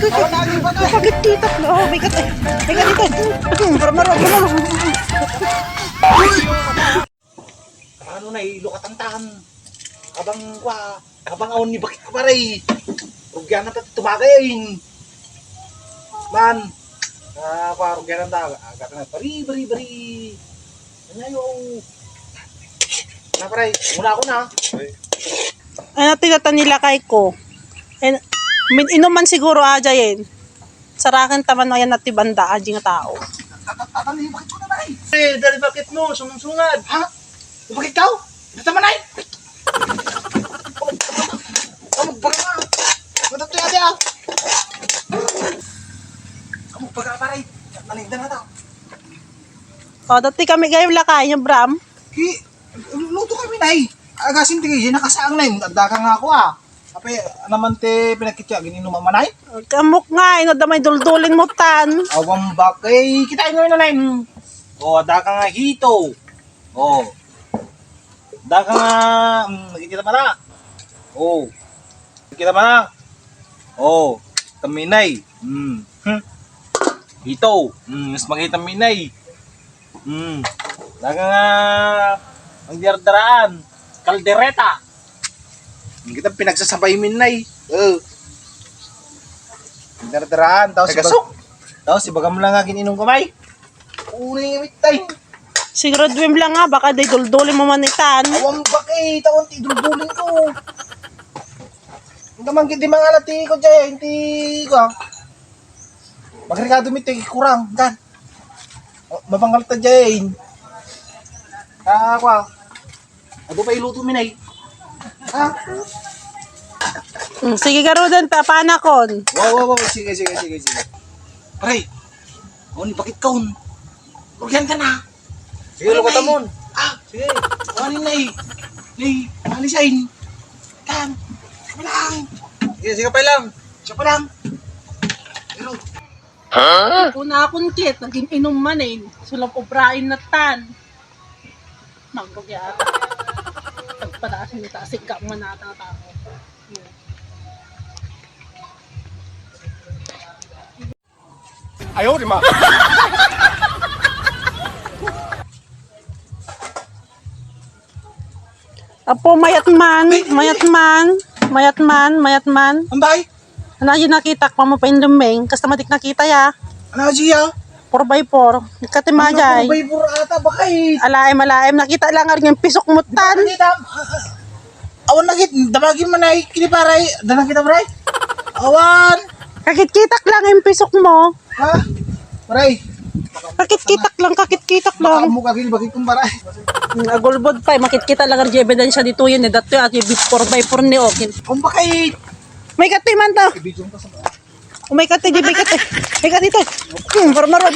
Bakit kita? Oh, may kat. May kat dito. Marmaro. Ano na ilukat ang tahan. Abang awan ni bakit ka paray. Rugyan na tumagayin. Man. Rugyan na agad na bari. Ano na paray, muna ako na. Ano tinatan nila kay ko? Inuman siguro aja yan. Sarakan taman na yan at tibanda aja nga tao. Tatali, bakit ko na na dali bakit mo, sungad. Ha? Bakit ka? Dito man ay. Magbaga nga. Magbaga nga diya. Magbaga paray. Naligdan na tao. O, dati kami kayo lakay yung Bram. Luto kami na eh. Agasin tigay, nakasaang na yun. Agda ka nga ako ah. Ape, naman te pinakitya, ginino mamanay? Kamuk nga, damay duldulin mo tan. Awang bak, eh, kitain mo yun na yun. O, ada ka nga hito. O. Ada ka nga, nakikita pa na. O. Nakikita pa na. O. Taminay. Hito. Mas makita minay. Ada ka nga, ang diardaraan. Kaldereta. Kita pinagsasabay minay. Dardaraan. Tapos si bagam lang nga gininong kamay. Unay nga mitay. Siguro dwim lang nga, baka day duldulin mo manitan. Awang bakit, tawang ti duldulin ko. Hindi man di mga alati ko dyan, hindi ko. Magregado mitay, kurang, gan. Mabanggal ta dyan. Ako. Ado pa iluto minay. Ha? Sige garudan, papanakon. Wow. Sige. Pare, ni bakit kaun? Lugyan ka na. Sige, lukat amon. Sige. Ano na alisain. Kan. Palang. Sige pa lang. Siya pa lang. Pero. Una akong kit, naging inom man eh. Sulang obrain na tan. Manggog ya. Pagpadasin nito, asig ka man nata na tao. Ayaw, di ma. Apo, mayat man. Ambay? Ano yung nakita ko mo pa induming, kasi matik nakita ya. Ano siya? 4x4. Katimajay. Ano bay bura ata bakit? Alaim. Nakita lang nga rin yung pisok mo tan. Awan na git, damagin man ay kiniparay. Danang kita paray. Awan. Kakit-kitak lang yung pisok mo. Ha? Paray. Kakit-kitak lang. Mukha gini bakit kong paray. Agulbod pa, makit-kita lang ang ebidensya dito yun. Dato yung 4x4 ni Okin. Kung bakit? May katiman to. Ibigong pa sa mga. May kati dito. Marmaro.